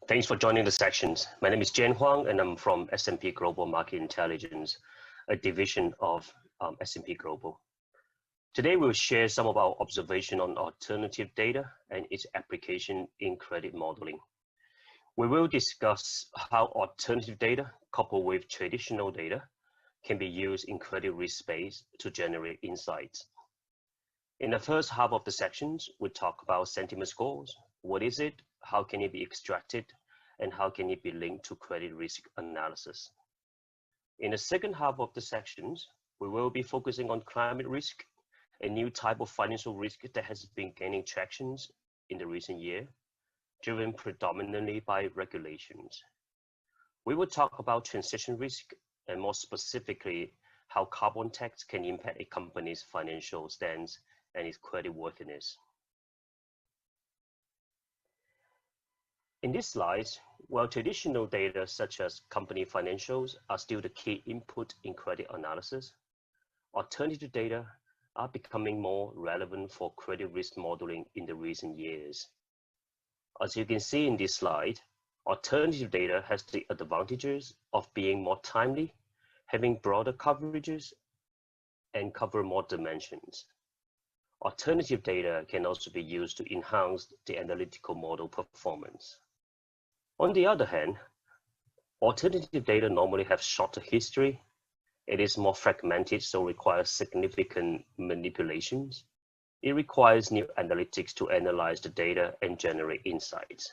Thanks for joining the sections. My name is Jian Huang, and I'm from S&P Global Market Intelligence, a division of S&P Global. Today, we'll share some of our observation on alternative data and its application in credit modeling. We will discuss how alternative data, coupled with traditional data, can be used in credit risk space to generate insights. In the first half of the sections, we'll talk about sentiment scores. What is it? How can it be extracted? And how can it be linked to credit risk analysis? In the second half of the sections, we will be focusing on climate risk, a new type of financial risk that has been gaining traction in the recent year, driven predominantly by regulations. We will talk about transition risk, and more specifically, how carbon tax can impact a company's financial stance and its creditworthiness. In this slide, while traditional data such as company financials are still the key input in credit analysis, alternative data are becoming more relevant for credit risk modeling in the recent years. As you can see in this slide, alternative data has the advantages of being more timely, having broader coverages, and cover more dimensions. Alternative data can also be used to enhance the analytical model performance. On the other hand, alternative data normally have shorter history. It is more fragmented, so requires significant manipulations. It requires new analytics to analyze the data and generate insights.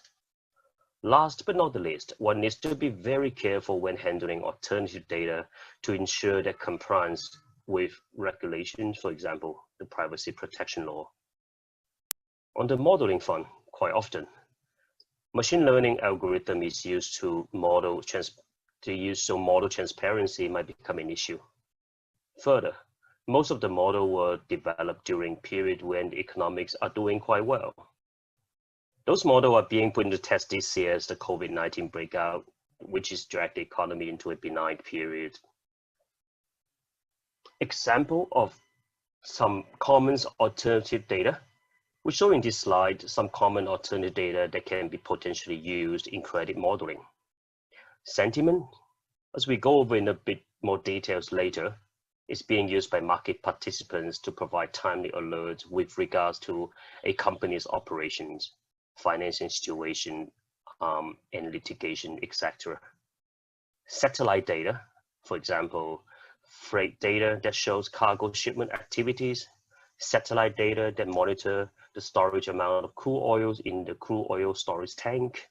Last but not the least, one needs to be very careful when handling alternative data to ensure that compliance with regulations, for example, the privacy protection law. On the modeling front, quite often, machine learning algorithm is used to model transparency might become an issue. Further, most of the model were developed during period when the economics are doing quite well. Those models are being put into test this year as the COVID-19 breakout, which has dragged the economy into a benign period. Example of some common alternative data. We show in this slide some common alternative data that can be potentially used in credit modeling. Sentiment, as we go over in a bit more details later, is being used by market participants to provide timely alerts with regards to a company's operations, financing situation, and litigation, etc. Satellite data, for example, freight data that shows cargo shipment activities, satellite data that monitor the storage amount of crude oils in the crude oil storage tank,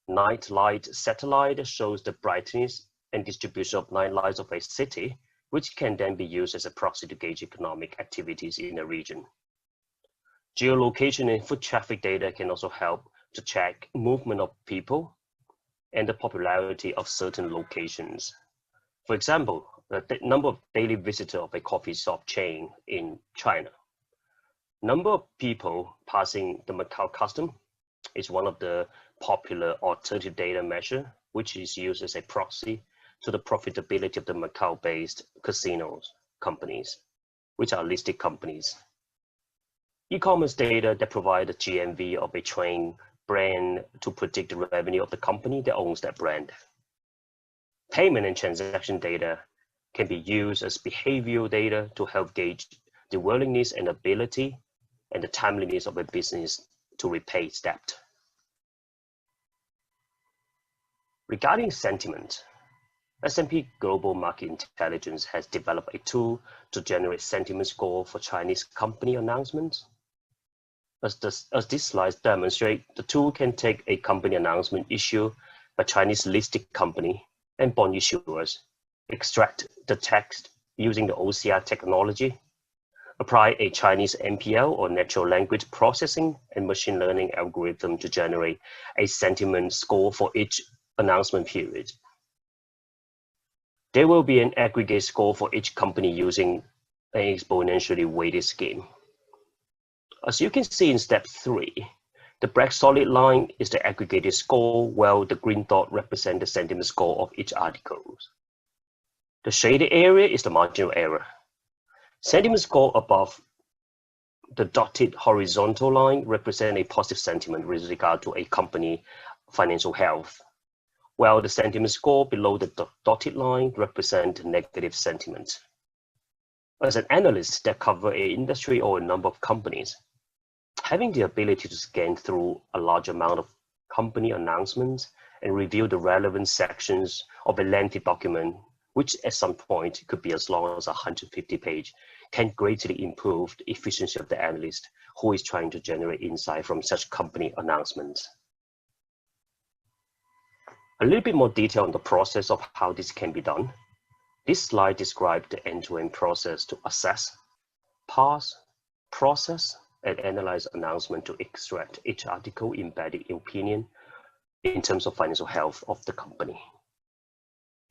night light satellite that shows the brightness and distribution of night lights of a city, which can then be used as a proxy to gauge economic activities in a region. Geolocation and foot traffic data can also help to check movement of people and the popularity of certain locations. For example, the number of daily visitors of a coffee shop chain in China. Number of people passing the Macau custom is one of the popular alternative data measure, which is used as a proxy to the profitability of the Macau-based casinos companies, which are listed companies. E-commerce data that provide the GMV of a train brand to predict the revenue of the company that owns that brand. Payment and transaction data can be used as behavioral data to help gauge the willingness and ability and the timeliness of a business to repay its debt. Regarding sentiment, S&P Global Market Intelligence has developed a tool to generate sentiment score for Chinese company announcements. As this slide demonstrates, the tool can take a company announcement issued by Chinese listed company and bond issuers, extract the text using the OCR technology, apply a Chinese NPL or natural language processing and machine learning algorithm to generate a sentiment score for each announcement period. There will be an aggregate score for each company using an exponentially weighted scheme. As you can see in step 3, the black solid line is the aggregated score, while the green dot represents the sentiment score of each article. The shaded area is the marginal error. Sentiment score above the dotted horizontal line represent a positive sentiment with regard to a company financial health, while the sentiment score below the dotted line represents negative sentiment. As an analyst that covers an industry or a number of companies, having the ability to scan through a large amount of company announcements and review the relevant sections of a lengthy document, which at some point could be as long as 150 pages, can greatly improve the efficiency of the analyst who is trying to generate insight from such company announcements. A little bit more detail on the process of how this can be done. This slide describes the end-to-end process to assess, parse, process, and analyze announcement to extract each article embedded opinion in terms of financial health of the company.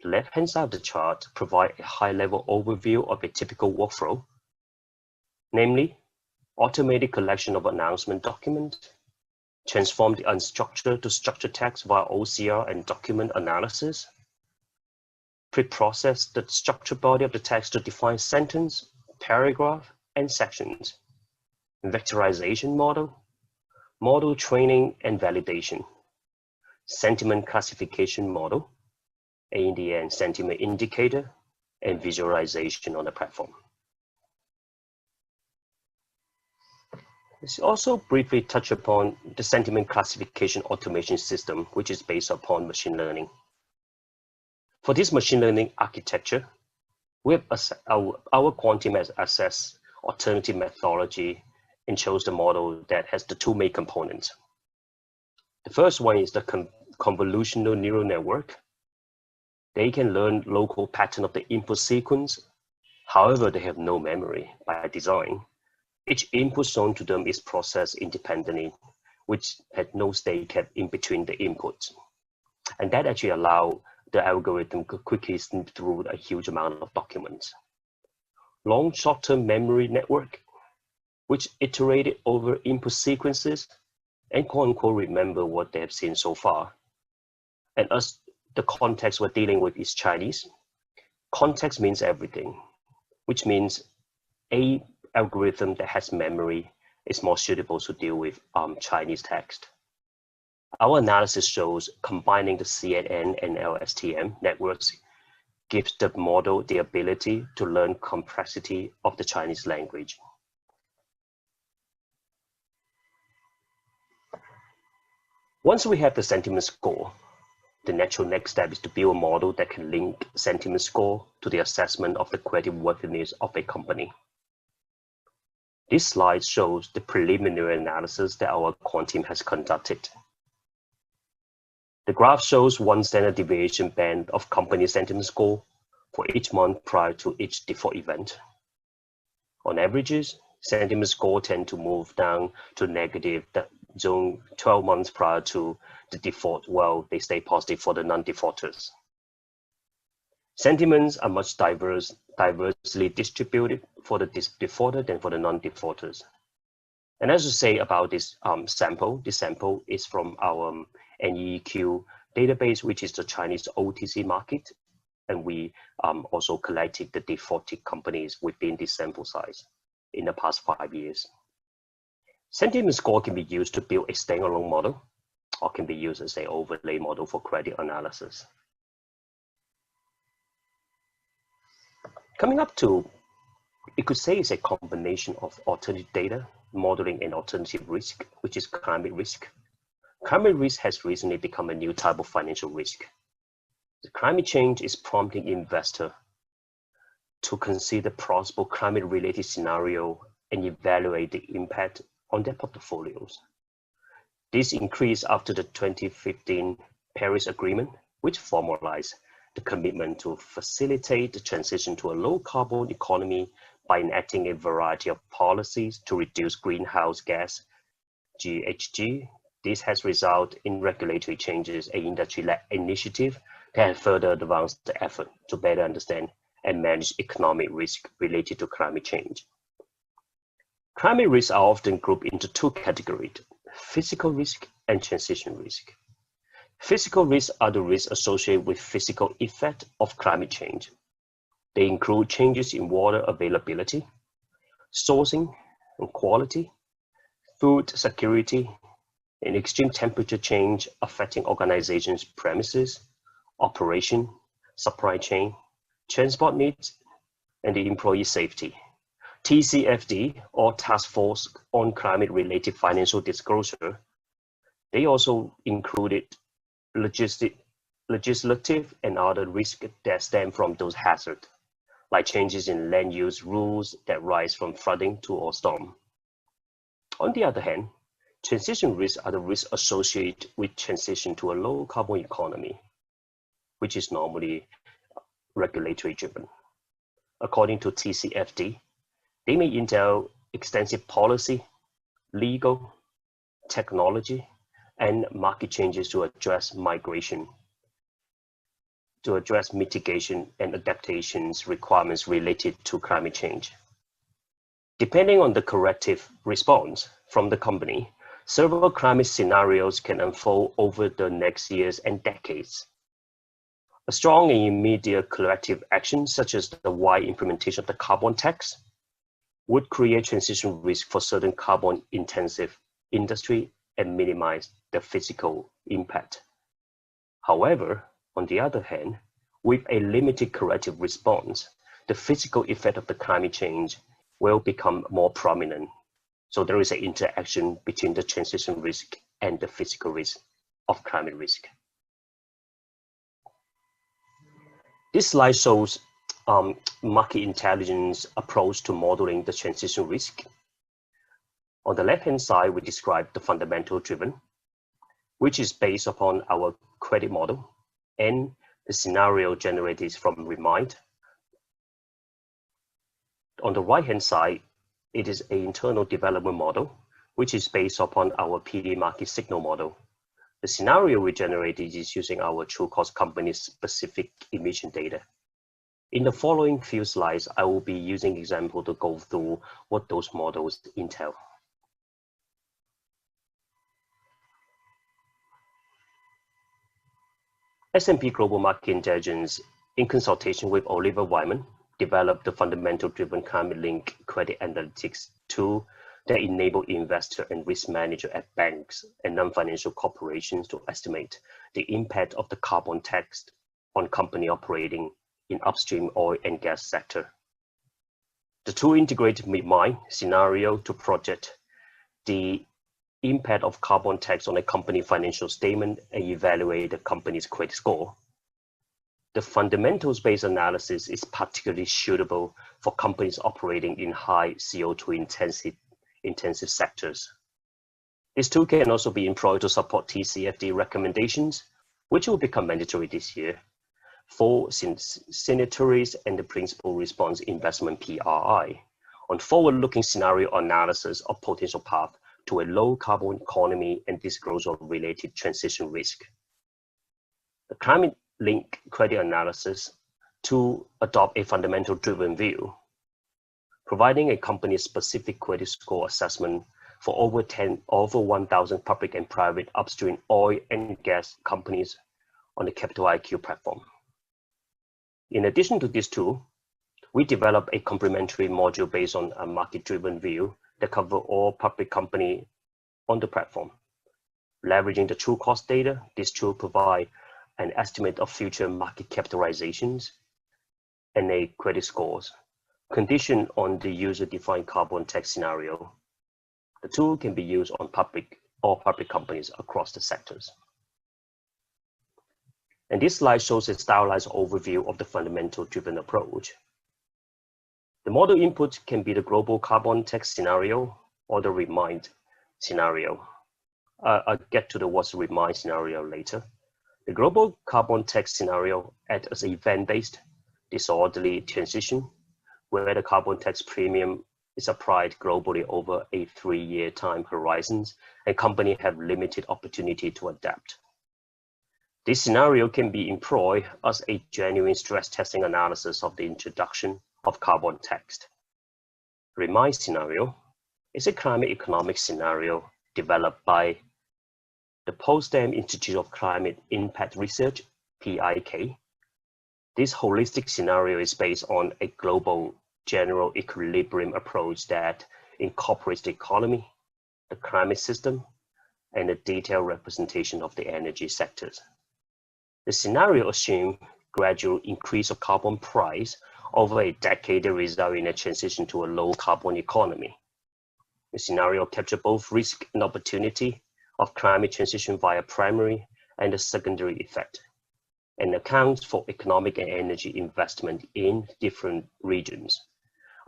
The left-hand side of the chart provides a high-level overview of a typical workflow, namely, automated collection of announcement documents, transform the unstructured to structured text via OCR and document analysis, pre-process the structured body of the text to define sentence, paragraph, and sections, vectorization model training and validation, sentiment classification model, and in the end, sentiment indicator and visualization on the platform. Let's also briefly touch upon the sentiment classification automation system, which is based upon machine learning. For this machine learning architecture, our quant team has assessed alternative methodology and chose the model that has the two main components. The first one is the convolutional neural network. They can learn local pattern of the input sequence. However, they have no memory by design. Each input shown to them is processed independently, which had no state kept in between the inputs. And that actually allows the algorithm to quickly snip through a huge amount of documents. Long short-term memory network, which iterated over input sequences and quote unquote remember what they have seen so far. And as the context we're dealing with is Chinese, context means everything, which means a algorithm that has memory is more suitable to deal with Chinese text. Our analysis shows combining the CNN and LSTM networks gives the model the ability to learn complexity of the Chinese language. Once we have the sentiment score, the natural next step is to build a model that can link sentiment score to the assessment of the creditworthiness of a company. This slide shows the preliminary analysis that our quant team has conducted. The graph shows one standard deviation band of company sentiment score for each month prior to each default event. On averages, sentiment score tend to move down to negative zone 12 months prior to the default, while they stay positive for the non-defaulters. Sentiments are much diversely distributed for the defaulter than for the non-defaulters. And as I say about this sample is from our NEQ database, which is the Chinese OTC market. And we also collected the defaulted companies within this sample size in the past 5 years. Sentiment score can be used to build a standalone model or can be used as an overlay model for credit analysis. Coming up to, you could say it's a combination of alternative data, modeling, and alternative risk, which is climate risk. Climate risk has recently become a new type of financial risk. The climate change is prompting investors to consider possible climate-related scenario and evaluate the impact on their portfolios. This increased after the 2015 Paris Agreement, which formalized the commitment to facilitate the transition to a low-carbon economy by enacting a variety of policies to reduce greenhouse gas GHG. This has resulted in regulatory changes and industry-led initiative that have further advanced the effort to better understand and manage economic risk related to climate change. Climate risks are often grouped into two categories: physical risk and transition risk. Physical risks are the risks associated with physical effect of climate change. They include changes in water availability, sourcing and quality, food security, an extreme temperature change affecting organizations' premises, operation, supply chain, transport needs, and the employee safety. TCFD, or Task Force on Climate-Related Financial Disclosure, they also included legislative and other risks that stem from those hazards, like changes in land use rules that rise from flooding to a storm. On the other hand, transition risks are the risks associated with transition to a low carbon economy, which is normally regulatory driven. According to TCFD, they may entail extensive policy, legal, technology, and market changes to address migration, to address mitigation and adaptations requirements related to climate change. Depending on the corrective response from the company, several climate scenarios can unfold over the next years and decades. A strong and immediate corrective action, such as the wide implementation of the carbon tax, would create transition risk for certain carbon-intensive industry and minimize the physical impact. However, on the other hand, with a limited corrective response, the physical effect of the climate change will become more prominent. So there is an interaction between the transition risk and the physical risk of climate risk. This slide shows market intelligence approach to modeling the transition risk. On the left-hand side, we describe the fundamental driven, which is based upon our credit model and the scenario generated from Remind. On the right-hand side, it is an internal development model, which is based upon our PD market signal model. The scenario we generated is using our true cost company's specific emission data. In the following few slides, I will be using example to go through what those models entail. S&P Global Market Intelligence, in consultation with Oliver Wyman, developed the fundamental driven climate link credit analytics tool that enable investor and risk manager at banks and non-financial corporations to estimate the impact of the carbon tax on company operating in upstream oil and gas sector. The tool integrates Remind scenario to project the impact of carbon tax on a company financial statement and evaluate the company's credit score. The fundamentals-based analysis is particularly suitable for companies operating in high CO2 intensive sectors. This tool can also be employed to support TCFD recommendations, which will become mandatory this year for signatories and the Principal Response Investment PRI on forward-looking scenario analysis of potential path to a low carbon economy and disclosure of related transition risk. The climate link credit analysis to adopt a fundamental driven view, providing a company's specific credit score assessment for over 1,000 public and private upstream oil and gas companies on the Capital IQ platform. In addition to this tool, we developed a complementary module based on a market-driven view that covers all public companies on the platform. Leveraging the true cost data, this tool provides an estimate of future market capitalizations and a credit scores, conditioned on the user-defined carbon tax scenario. The tool can be used on all public companies across the sectors. And this slide shows a stylized overview of the fundamental-driven approach. The model input can be the global carbon tax scenario or the Remind scenario. I'll get to the what's Remind scenario later. The global carbon tax scenario acts as event-based, disorderly transition, where the carbon tax premium is applied globally over a 3-year time horizons, and companies have limited opportunity to adapt. This scenario can be employed as a genuine stress testing analysis of the introduction of carbon tax. Remind scenario is a climate economic scenario developed by the Potsdam Institute of Climate Impact Research, PIK. This holistic scenario is based on a global general equilibrium approach that incorporates the economy, the climate system, and a detailed representation of the energy sectors. The scenario assumes gradual increase of carbon price over a decade that result in a transition to a low carbon economy. The scenario captures both risk and opportunity of climate transition via primary and the secondary effect, and accounts for economic and energy investment in different regions,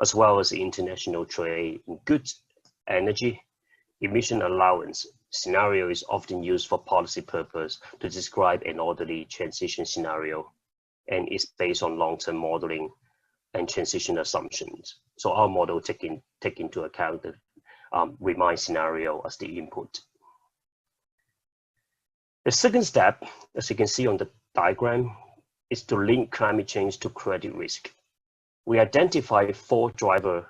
as well as international trade in goods, energy, emission allowance. Scenario is often used for policy purpose to describe an orderly transition scenario and is based on long-term modeling and transition assumptions. So our model take into account the remind scenario as the input. The second step, as you can see on the diagram, is to link climate change to credit risk. We identify 4 drivers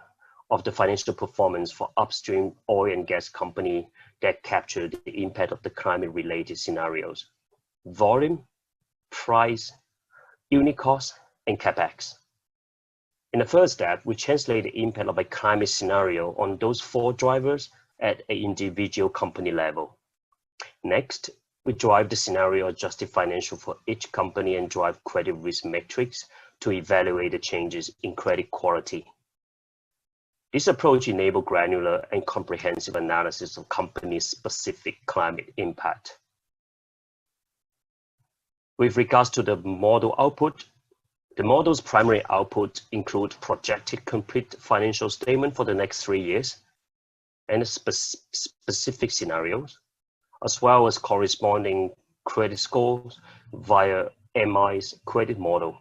of the financial performance for upstream oil and gas company that capture the impact of the climate-related scenarios: volume, price, unit cost, and capex. In the first step, we translate the impact of a climate scenario on those 4 drivers at an individual company level. Next, we drive the scenario adjusted financial for each company and drive credit risk metrics to evaluate the changes in credit quality. This approach enables granular and comprehensive analysis of companies' specific climate impact. With regards to the model output, the model's primary output include projected complete financial statement for the next 3 years and specific scenarios, as well as corresponding credit scores via MI's credit model.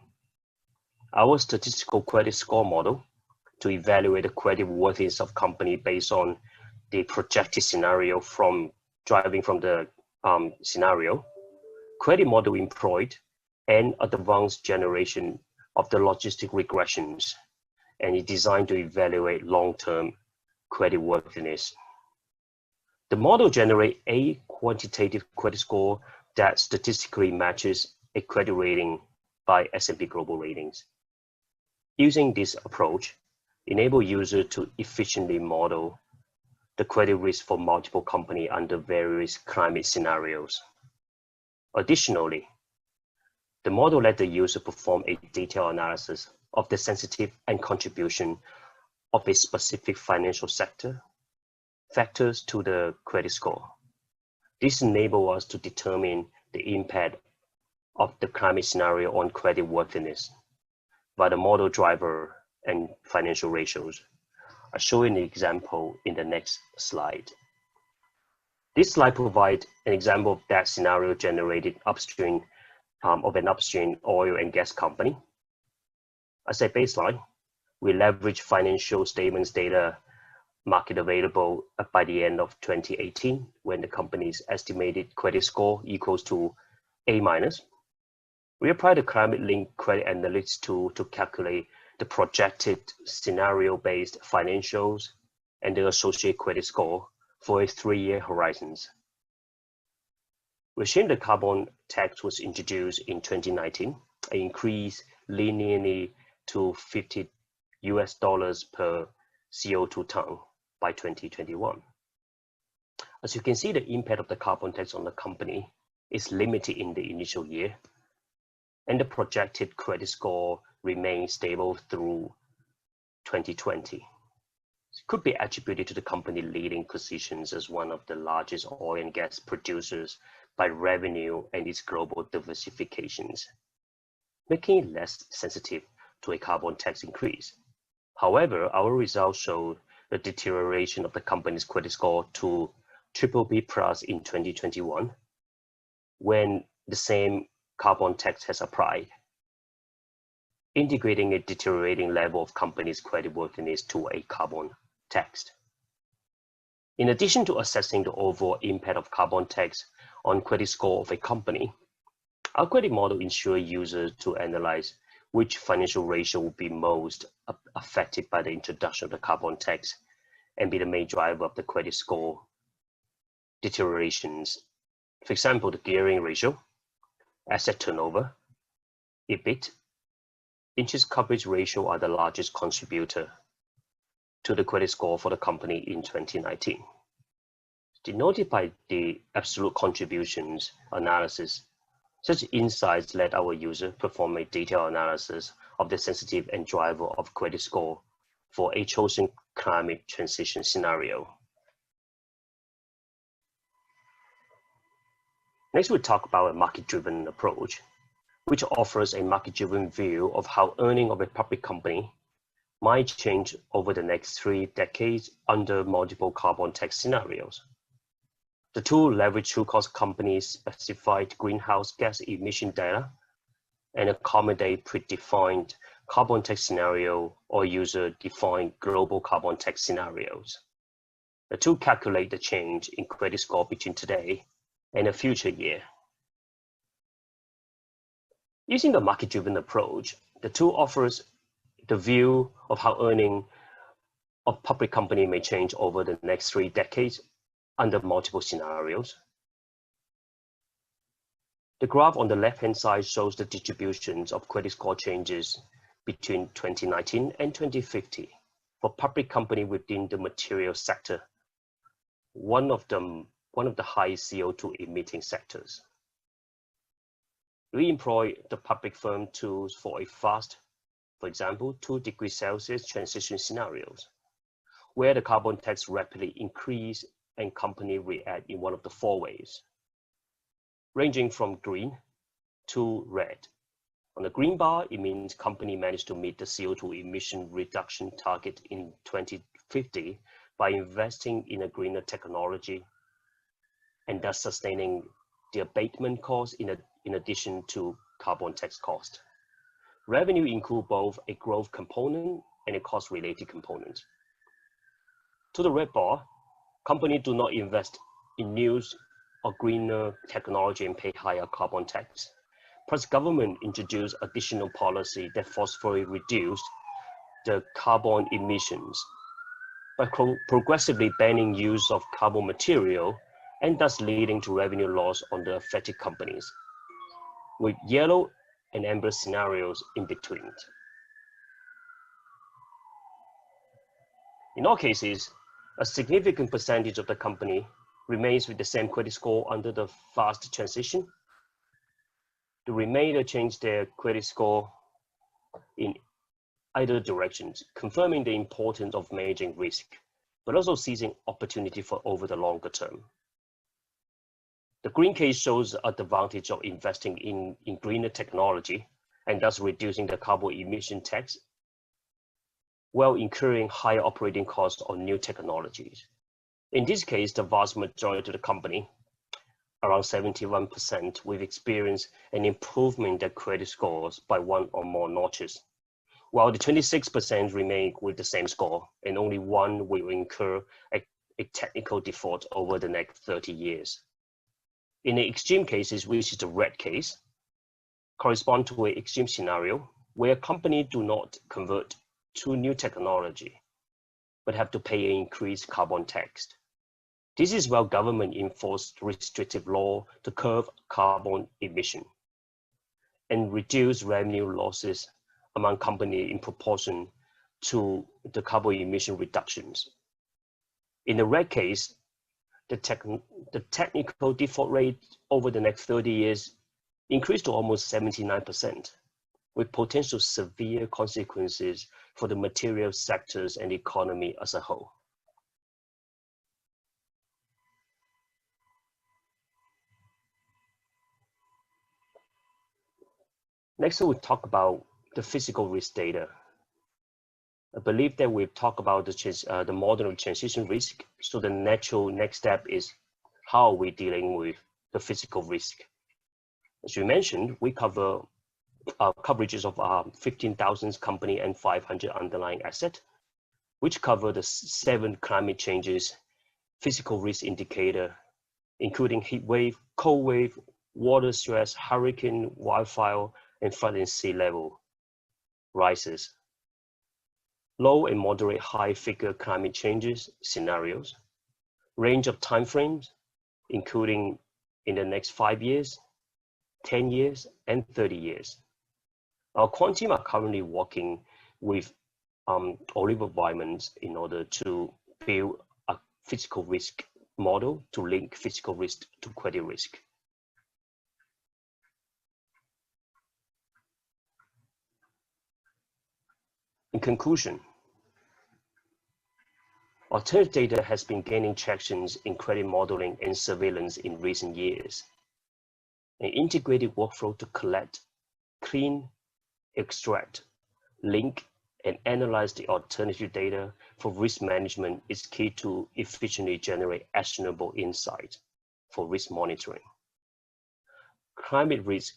Our statistical credit score model to evaluate the credit worthiness of company based on the projected scenario driving from the scenario, credit model employed, and advanced generation of the logistic regressions, and is designed to evaluate long-term credit worthiness. The model generates a quantitative credit score that statistically matches a credit rating by S&P Global Ratings. Using this approach, enable users to efficiently model the credit risk for multiple companies under various climate scenarios. Additionally, the model let the user perform a detailed analysis of the sensitive and contribution of a specific financial sector factors to the credit score. This enables us to determine the impact of the climate scenario on credit worthiness by the model driver and financial ratios. I'll show you an example in the next slide. This slide provides an example of that scenario generated upstream of an upstream oil and gas company. As a baseline, we leverage financial statements data market available by the end of 2018, when the company's estimated credit score equals to A-. We apply the climate-linked credit analytics tool to calculate the projected scenario-based financials and the associated credit score for a 3-year horizons. We assume the carbon tax was introduced in 2019, and increased linearly to $50 per CO2 ton by 2021. As you can see, the impact of the carbon tax on the company is limited in the initial year, and the projected credit score remains stable through 2020. It could be attributed to the company leading positions as one of the largest oil and gas producers by revenue and its global diversifications, making it less sensitive to a carbon tax increase. However, our results show the deterioration of the company's credit score to BBB+ in 2021, when the same carbon tax has applied, integrating a deteriorating level of company's creditworthiness to a carbon tax. In addition to assessing the overall impact of carbon tax on credit score of a company, our credit model ensures users to analyze which financial ratio will be most affected by the introduction of the carbon tax and be the main driver of the credit score deteriorations. For example, the gearing ratio, asset turnover, EBIT, interest coverage ratio are the largest contributor to the credit score for the company in 2019. Denoted by the absolute contributions analysis, such insights let our user perform a detailed analysis of the sensitive and driver of credit score for a chosen climate transition scenario. Next, we'll talk about a market-driven approach, which offers a market-driven view of how earnings of a public company might change over the next 3 decades under multiple carbon tax scenarios. The tool leverages Truecost companies' specified greenhouse gas emission data and accommodate predefined carbon tax scenario or user-defined global carbon tax scenarios. The tool calculates the change in credit score between today and a future year. Using the market-driven approach, the tool offers the view of how earnings of public company may change over the next 3 decades under multiple scenarios. The graph on the left-hand side shows the distributions of credit score changes between 2019 and 2050 for public company within the material sector, one of the high CO2 emitting sectors. We employ the public firm tools for a fast, for example, 2 degrees Celsius transition scenarios, where the carbon tax rapidly increase and company react in one of the 4 ways, ranging from green to red. On the green bar, it means company managed to meet the CO2 emission reduction target in 2050 by investing in a greener technology and thus sustaining the abatement cost in addition to carbon tax cost. Revenue include both a growth component and a cost-related component. To the red bar, companies do not invest in new or greener technology and pay higher carbon tax. Plus, government introduced additional policy that forcefully reduced the carbon emissions by progressively banning use of carbon material and thus leading to revenue loss on the affected companies, with yellow and amber scenarios in between. In all cases, a significant percentage of the company remains with the same credit score under the fast transition. The remainder change their credit score in either directions, confirming the importance of managing risk, but also seizing opportunity for over the longer term. The green case shows the advantage of investing in greener technology and thus reducing the carbon emission tax while incurring higher operating costs on new technologies. In this case, the vast majority of the company, around 71%, will experience an improvement in their credit scores by 1 or more notches, while the 26% remain with the same score, and only 1 will incur a technical default over the next 30 years. In the extreme cases, which is the red case, correspond to an extreme scenario where companies do not convert to new technology, but have to pay an increased carbon tax. This is where government enforced restrictive law to curb carbon emission and reduce revenue losses among companies in proportion to the carbon emission reductions. In the red case, the technical default rate over the next 30 years increased to almost 79%, with potential severe consequences for the material sectors and the economy as a whole. Next, we'll talk about the physical risk data. I believe that we've talked about the model of transition risk. So the natural next step is how are we dealing with the physical risk? As you mentioned, we cover coverages of 15,000 company and 500 underlying asset, which cover the 7 climate changes physical risk indicator, including heat wave, cold wave, water stress, hurricane, wildfire, and flood and sea level rises. Low and moderate high figure climate changes scenarios, range of timeframes, including in the next 5 years, 10 years, and 30 years. Our quant team are currently working with Oliver Wyman's in order to build a physical risk model to link physical risk to credit risk. In conclusion, alternative data has been gaining traction in credit modeling and surveillance in recent years. An integrated workflow to collect, clean, extract, link, and analyze the alternative data for risk management is key to efficiently generate actionable insight for risk monitoring. Climate risk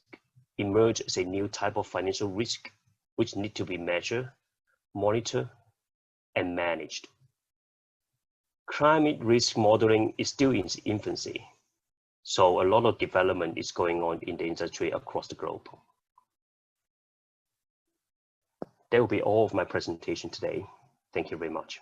emerged as a new type of financial risk which need to be measured, monitored, and managed. Climate risk modeling is still in its infancy, so a lot of development is going on in the industry across the globe. That will be all of my presentation today. Thank you very much.